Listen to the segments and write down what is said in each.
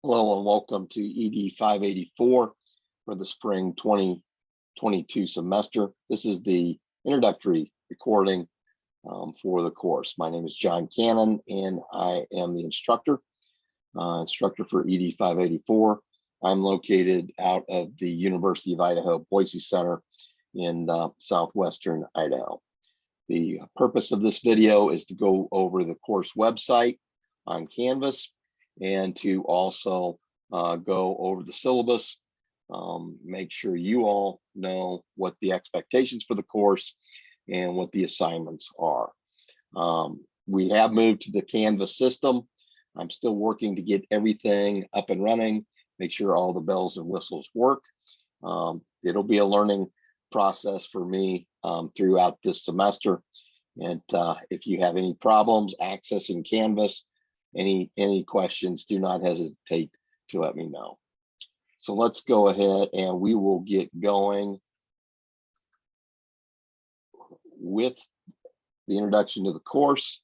Hello and welcome to ED 584 for the spring 2022 semester. This is the introductory recording for the course. My name is John Cannon and I am the instructor for ED 584. I'm located out of the University of Idaho Boise Center in southwestern Idaho. The purpose of this video is to go over the course website on Canvas and to also go over the syllabus, make sure you all know what the expectations for the course and what the assignments are. We have moved to the Canvas system. I'm still working to get everything up and running, make sure all the bells and whistles work. It'll be a learning process for me throughout this semester. And if you have any problems accessing Canvas, any questions, do not hesitate to let me know. So let's go ahead and we will get going with the introduction to the course.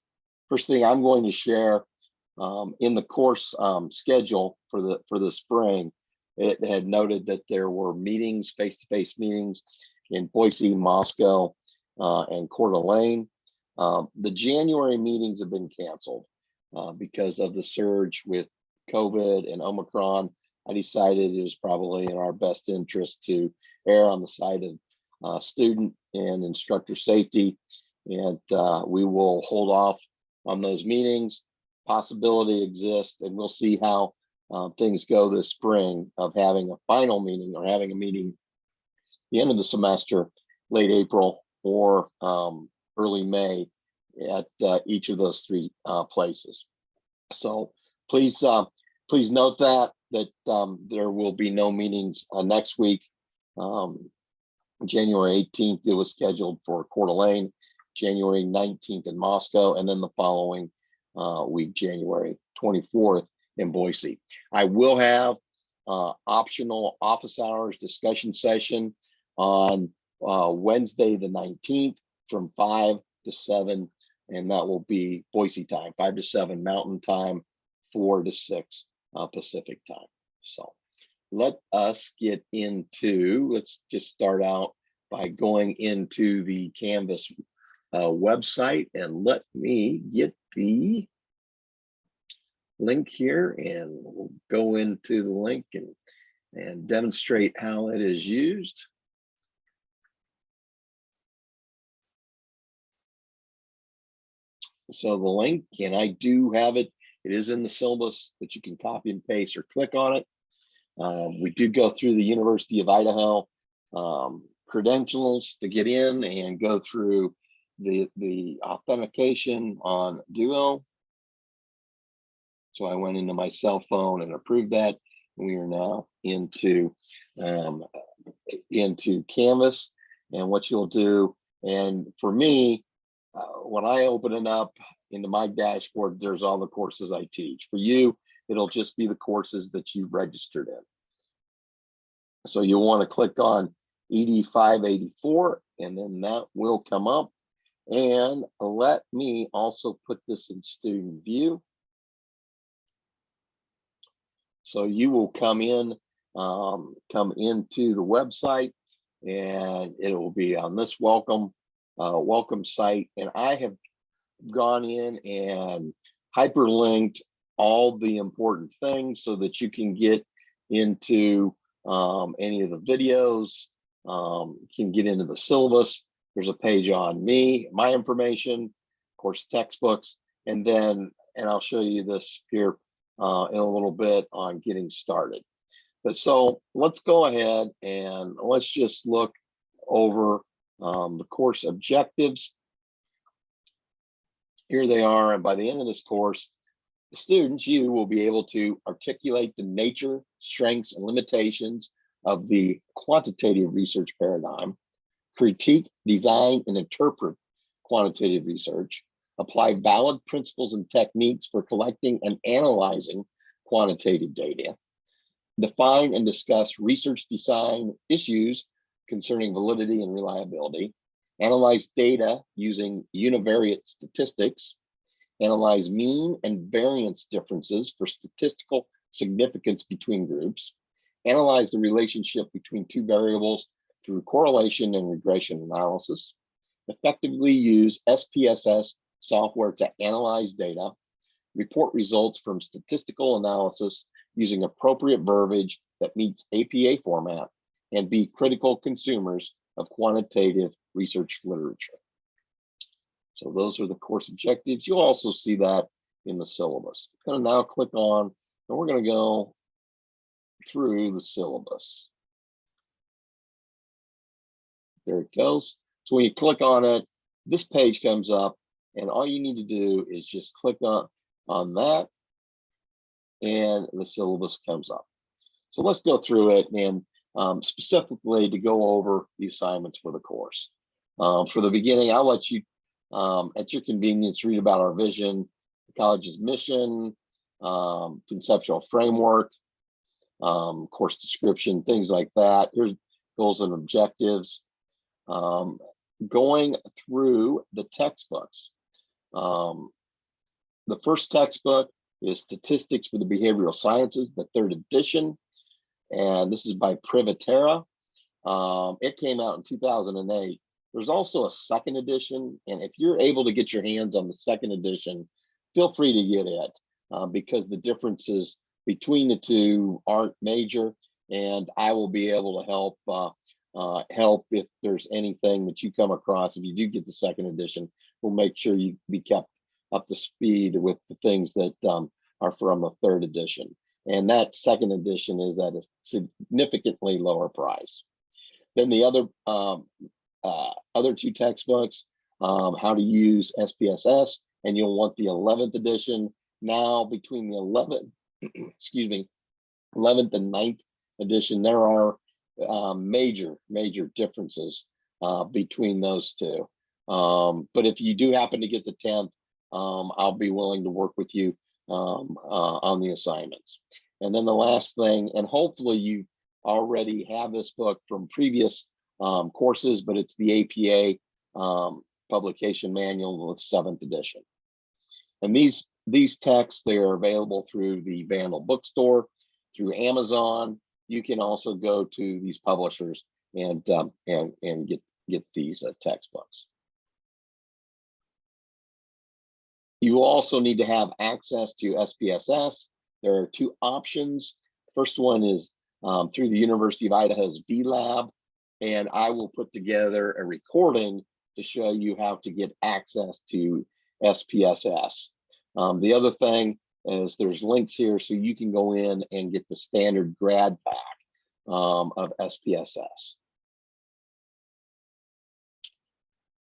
First thing I'm going to share in the course schedule for the spring, it had noted that there were meetings, face-to-face meetings in Boise, Moscow, and Coeur d'Alene. The January meetings have been canceled. Because of the surge with COVID and Omicron, I decided it was probably in our best interest to err on the side of student and instructor safety. And we will hold off on those meetings. Possibility exists, and we'll see how things go this spring of having a final meeting or having a meeting at the end of the semester, late April or early May, at each of those three places. So please note that there will be no meetings next week. January 18th it was scheduled for Coeur d'Alene, January 19th in Moscow, and then the following week, January 24th in Boise. I will have optional office hours discussion session on Wednesday the 19th from 5 to 7, and that will be Boise time, 5 to 7 Mountain time, 4 to 6 Pacific time. So let us get into, let's just start out by going into the Canvas website, and let me get the link here and we'll go into the link and demonstrate how it is used. So the link, and I do have it, it is in the syllabus that you can copy and paste or click on it. We do go through the University of Idaho credentials to get in and go through the authentication on Duo. So I went into my cell phone and approved that. We are now into Canvas, and what you'll do, and for me, when I open it up into my dashboard, there's all the courses I teach. For you, it'll just be the courses that you've registered in. So you'll want to click on ED 584, and then that will come up. And let me also put this in student view. So you will come into the website, and it will be on this welcome site, and I have gone in and hyperlinked all the important things so that you can get into any of the videos, can get into the syllabus. There's a page on me, my information, of course, textbooks, and I'll show you this here in a little bit on getting started. But so let's go ahead and let's just look over the course objectives. Here they are, and by the end of this course, the students, you will be able to articulate the nature, strengths, and limitations of the quantitative research paradigm, critique, design, and interpret quantitative research, apply valid principles and techniques for collecting and analyzing quantitative data, define and discuss research design issues concerning validity and reliability, analyze data using univariate statistics, analyze mean and variance differences for statistical significance between groups, analyze the relationship between two variables through correlation and regression analysis, effectively use SPSS software to analyze data, report results from statistical analysis using appropriate verbiage that meets APA format, and be critical consumers of quantitative research literature. So those are the course objectives. You'll also see that in the syllabus. I'm going to now click on, and we're going to go through the syllabus. There it goes. So when you click on it, this page comes up, and all you need to do is just click on that, and the syllabus comes up. So let's go through it, and specifically to go over the assignments for the course. For the beginning, I'll let you, at your convenience, read about our vision, the college's mission, conceptual framework, course description, things like that. Here's goals and objectives. Going through the textbooks. The first textbook is Statistics for the Behavioral Sciences, the 3rd edition, and this is by Privatera. It came out in 2008. There's also a 2nd edition, and if you're able to get your hands on the 2nd edition, feel free to get it because the differences between the two aren't major, and I will be able to help if there's anything that you come across. If you do get the 2nd edition, we'll make sure you be kept up to speed with the things that are from the 3rd edition. And that 2nd edition is at a significantly lower price. Then the other two textbooks, how to use SPSS, and you'll want the 11th edition. Now between the 11th, excuse me, 11th and 9th edition, there are major differences between those two. But if you do happen to get the 10th, I'll be willing to work with you on the assignments. And then the last thing, and hopefully you already have this book from previous courses, but it's the APA publication manual with 7th edition. And these texts, they are available through the Vandal bookstore, through Amazon. You can also go to these publishers and get these textbooks. You will also need to have access to SPSS. There are two options. First one is through the University of Idaho's VLab, and I will put together a recording to show you how to get access to SPSS. The other thing is there's links here so you can go in and get the standard grad pack of SPSS.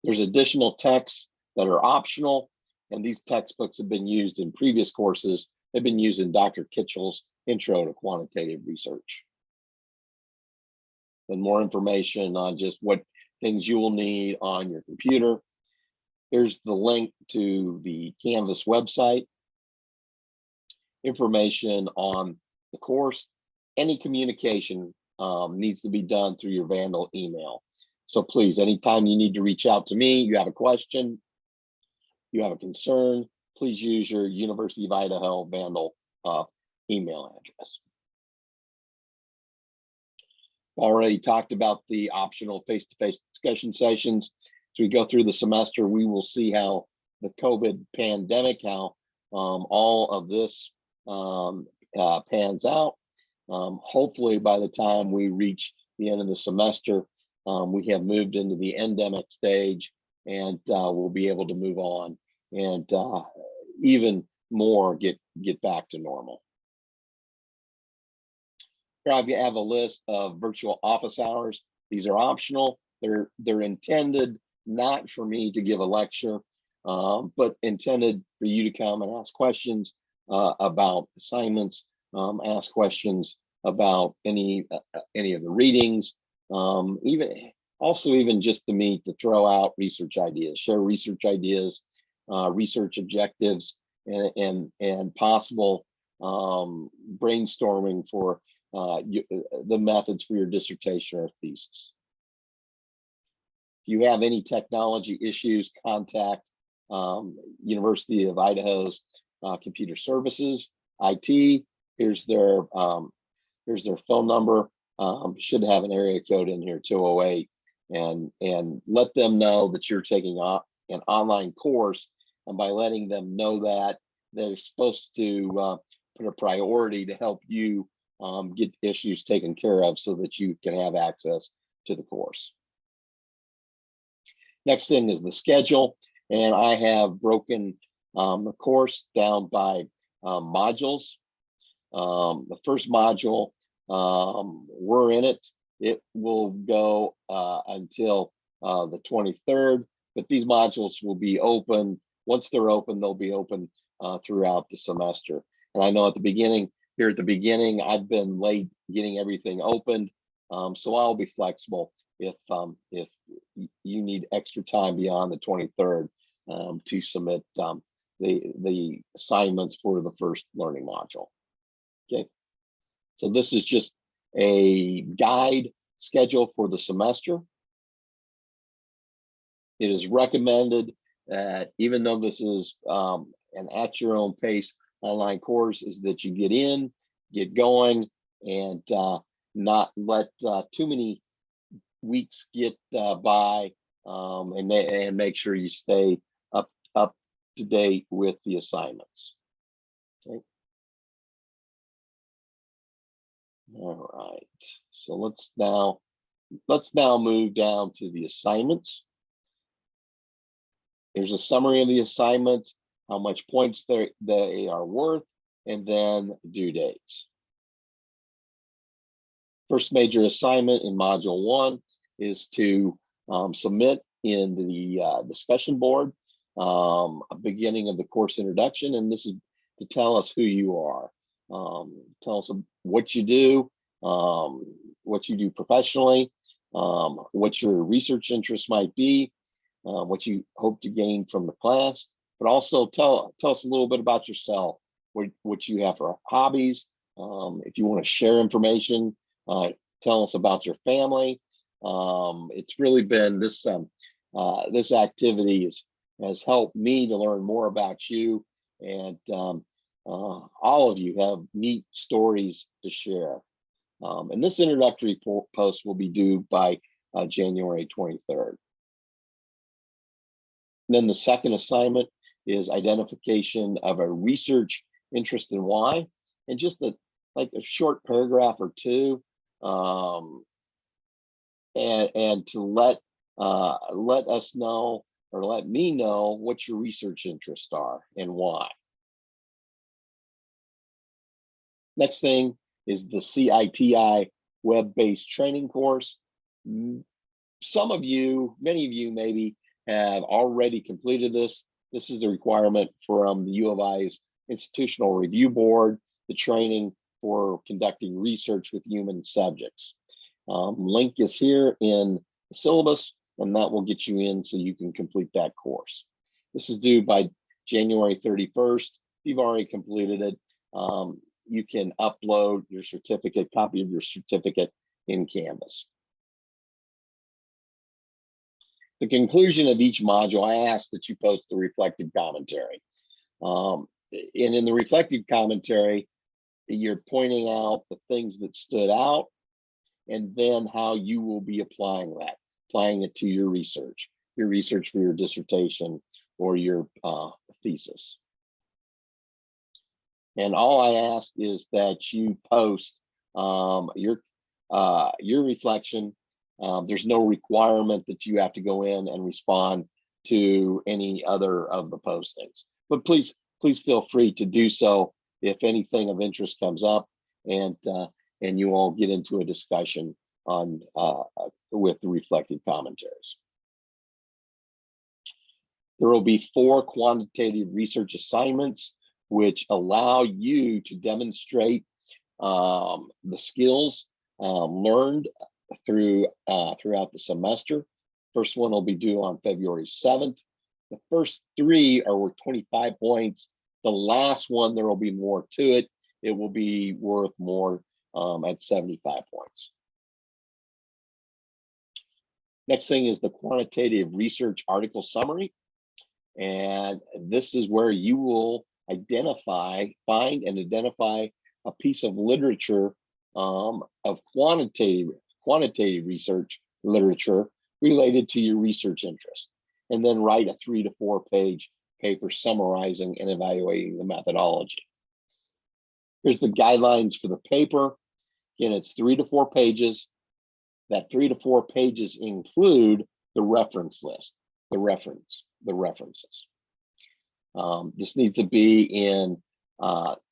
There's additional texts that are optional, and these textbooks have been used in previous courses. They've been used in Dr. Kitchell's Intro to Quantitative Research. And more information on just what things you will need on your computer. Here's the link to the Canvas website. Information on the course. Any communication needs to be done through your Vandal email. So please, anytime you need to reach out to me, you have a question, you have a concern, please use your University of Idaho Vandal email address. Already talked about the optional face-to-face discussion sessions. As we go through the semester, we will see how the COVID pandemic, how all of this pans out. Hopefully by the time we reach the end of the semester, we have moved into the endemic stage, and we'll be able to move on and even more get back to normal. Here I have a list of virtual office hours. These are optional. They're intended not for me to give a lecture, but intended for you to come and ask questions about assignments, ask questions about any of the readings, even just to me to throw out research ideas, share research ideas, research objectives, and possible brainstorming for the methods for your dissertation or thesis. If you have any technology issues, contact University of Idaho's Computer Services, IT. here's their phone number. Should have an area code in here, 208, and let them know that you're taking an online course. And by letting them know that, they're supposed to put a priority to help you get issues taken care of so that you can have access to the course. Next thing is the schedule, and I have broken the course down by modules. The first module, we're in it. It will go until the 23rd, but these modules will be open. Once they're open, they'll be open throughout the semester. And I know at the beginning, I've been late getting everything opened, so I'll be flexible if you need extra time beyond the 23rd to submit the assignments for the first learning module. Okay, so this is just a guide schedule for the semester. It is recommended that even though this is an at your own pace online course, is that you get going, and not let too many weeks get by, and make sure you stay up to date with the assignments. Okay. All right. So let's now move down to the assignments. Here's a summary of the assignments, how much points they are worth, and then due dates. First major assignment in Module 1 is to submit in the discussion board a beginning of the course introduction, and this is to tell us who you are. Tell us what you do professionally, what your research interests might be, what you hope to gain from the class, but also tell us a little bit about yourself, what you have for hobbies. If you want to share information, tell us about your family. It's really been this activity has helped me to learn more about you, and all of you have neat stories to share. And this introductory post will be due by January 23rd. Then the second assignment is identification of a research interest and why, and just a short paragraph or two, and to let us know, or let me know, what your research interests are and why. Next thing is the CITI web-based training course. Many of you maybe have already completed this. This is a requirement from the U of I's Institutional Review Board, the training for conducting research with human subjects. Link is here in the syllabus, and that will get you in so you can complete that course. This is due by January 31st. If you've already completed it, you can upload your copy of your certificate in Canvas. The conclusion of each module, I ask that you post the reflective commentary. And in the reflective commentary, you're pointing out the things that stood out, and then how you will be applying it to your research for your dissertation or your thesis. And all I ask is that you post your reflection. There's no requirement that you have to go in and respond to any other of the postings, but please feel free to do so if anything of interest comes up, and you all get into a discussion on with the reflective commentaries. There will be 4 quantitative research assignments, which allow you to demonstrate the skills learned throughout the semester. First one will be due on February 7th. The first 3 are worth 25 points. The last one, there will be more to it. It will be worth more at 75 points. Next thing is the quantitative research article summary. And this is where you will find and identify a piece of literature of quantitative research literature related to your research interest, and then write a 3 to 4 page paper summarizing and evaluating the methodology. Here's the guidelines for the paper. Again, it's 3 to 4 pages. That 3 to 4 pages include the reference list, the references. This needs to be in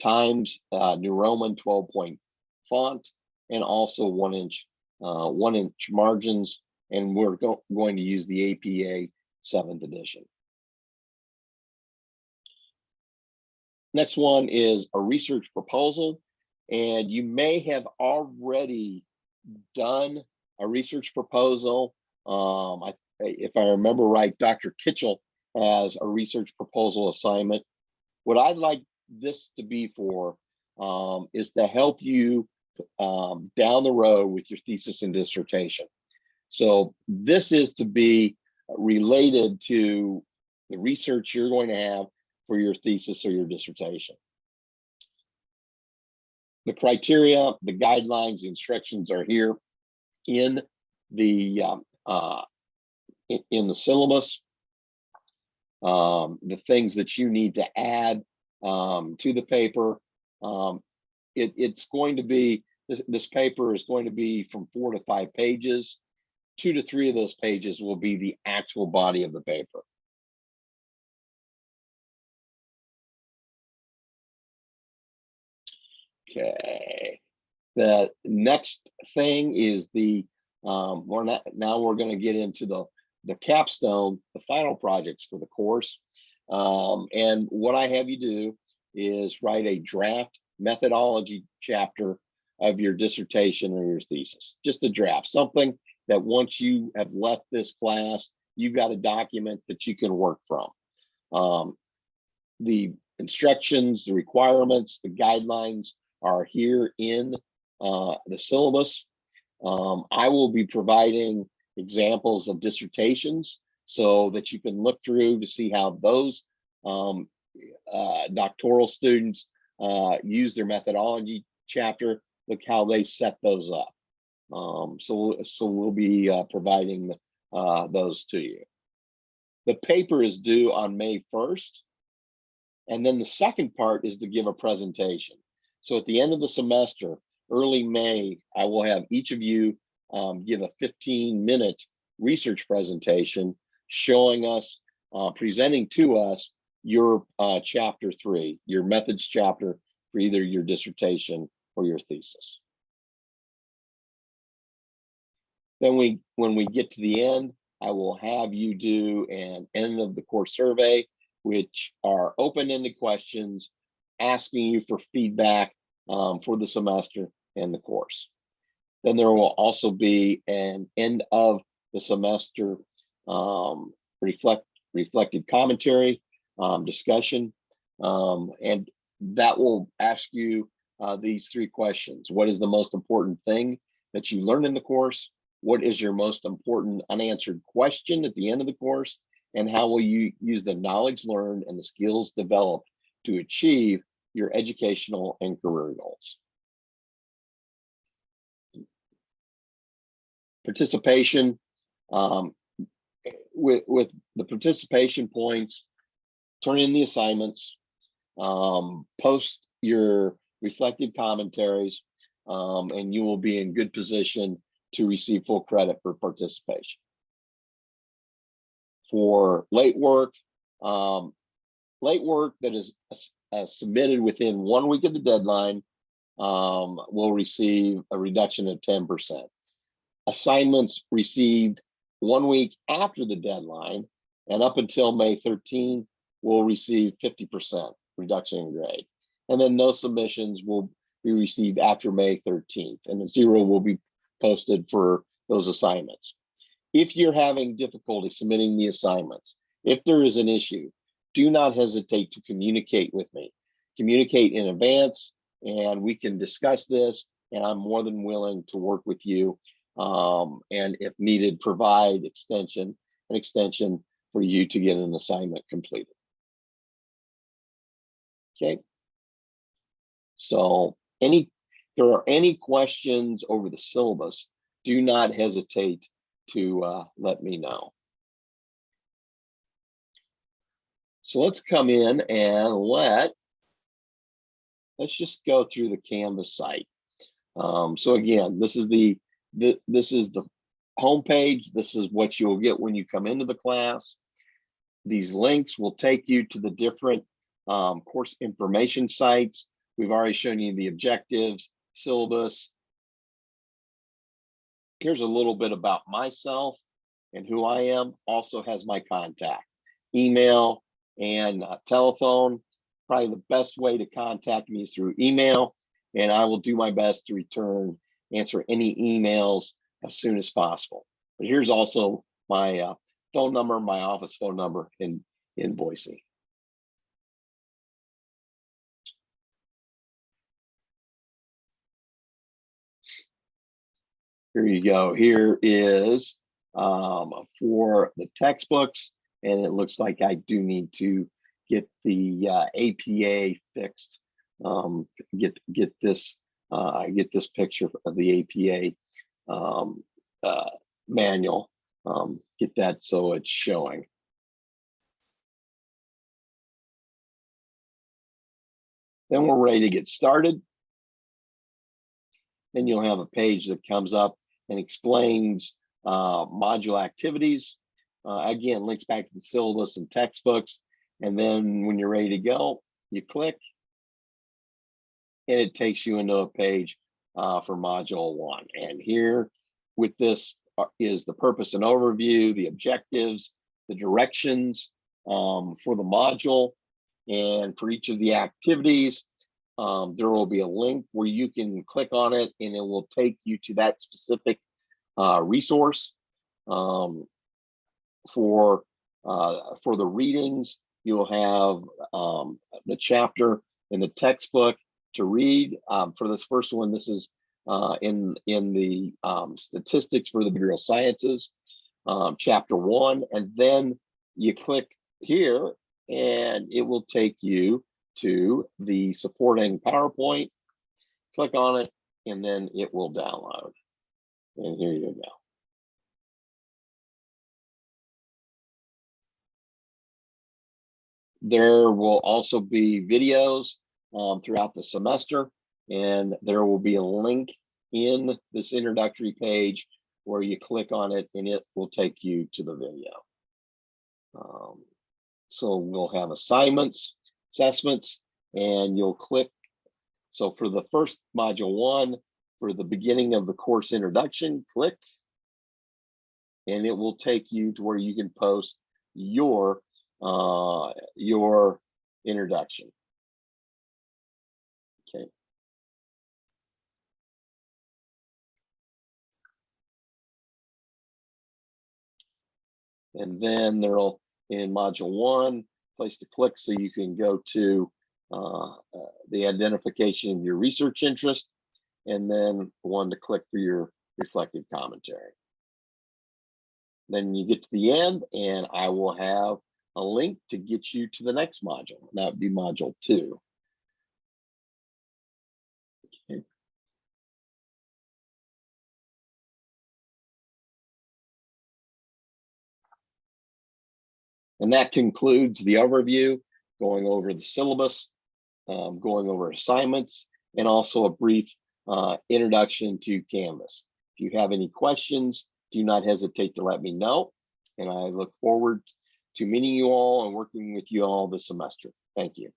Times New Roman 12-point font, and also 1-inch margins. And we're going to use the APA 7th edition. Next one is a research proposal, and you may have already done a research proposal. If I remember right, Dr. Kitchell has a research proposal assignment. What I'd like this to be for is to help you down the road with your thesis and dissertation. So this is to be related to the research you're going to have for your thesis or your dissertation. The criteria, the guidelines, the instructions are here in the syllabus. The things that you need to add to the paper. It's going to be, this paper is going to be from 4 to 5 pages. 2 to 3 of those pages will be the actual body of the paper. Okay, the next thing is the now we're going to get into the capstone, the final projects for the course. And what I have you do is write a draft methodology chapter of your dissertation or your thesis. Just a draft, something that once you have left this class, you've got a document that you can work from. The instructions, the requirements, the guidelines are here in the syllabus. I will be providing examples of dissertations so that you can look through to see how those doctoral students use their methodology chapter. Look how they set those up. So we'll be providing those to you. The paper is due on May 1st. And then the second part is to give a presentation. So at the end of the semester, early May, I will have each of you give a 15-minute research presentation showing us, presenting to us your chapter 3, your methods chapter for either your dissertation or your thesis. Then when we get to the end, I will have you do an end of the course survey, which are open-ended questions asking you for feedback for the semester and the course. Then there will also be an end of the semester reflected commentary, discussion, and that will ask you these 3 questions. What is the most important thing that you learned in the course? What is your most important unanswered question at the end of the course? And how will you use the knowledge learned and the skills developed to achieve your educational and career goals? Participation, with the participation points, turn in the assignments, post your reflective commentaries, and you will be in good position to receive full credit for participation. For late work that is submitted within 1 week of the deadline will receive a reduction of 10%. Assignments received 1 week after the deadline and up until May 13 will receive 50% reduction in grade. And then no submissions will be received after May 13th, and a 0 will be posted for those assignments. If you're having difficulty submitting the assignments, if there is an issue, do not hesitate to communicate with me. Communicate in advance and we can discuss this, and I'm more than willing to work with you, and if needed, provide an extension for you to get an assignment completed. Okay, so there are any questions over the syllabus, do not hesitate to let me know. So let's come in and let's just go through the Canvas site. So again, this is the homepage. This is what you'll get when you come into the class. These links will take you to the different course information sites. We've already shown you the objectives, syllabus. Here's a little bit about myself and who I am. Also has my contact, email and telephone. Probably the best way to contact me is through email, and I will do my best to answer any emails as soon as possible. But here's also my phone number, my office phone number in Boise. Here you go. Here is for the textbooks, and it looks like I do need to get the APA fixed. Get this picture of the APA manual. Get that so it's showing. Then we're ready to get started. Then you'll have a page that comes up and explains module activities. Again, links back to the syllabus and textbooks. And then when you're ready to go, you click, and it takes you into a page for module 1. And here with this is the purpose and overview, the objectives, the directions for the module. And for each of the activities, there will be a link where you can click on it, and it will take you to that specific resource. For the readings, you'll have the chapter in the textbook to read. For this first one, this is in the statistics for the behavioral sciences, chapter 1, and then you click here, and it will take you to the supporting PowerPoint. Click on it, and then it will download. And here you go. There will also be videos throughout the semester, and there will be a link in this introductory page where you click on it, and it will take you to the video. So we'll have assignments, assessments, and you'll click. So for the first module 1, for the beginning of the course introduction, click, and it will take you to where you can post your introduction. Okay. And then there'll, in module 1, place to click so you can go to the identification of your research interest, and then one to click for your reflective commentary. Then you get to the end, and I will have a link to get you to the next module. That would be module 2. Okay. And that concludes the overview, going over the syllabus, going over assignments, and also a brief introduction to Canvas. If you have any questions, do not hesitate to let me know. And I look forward to meeting you all and working with you all this semester. Thank you.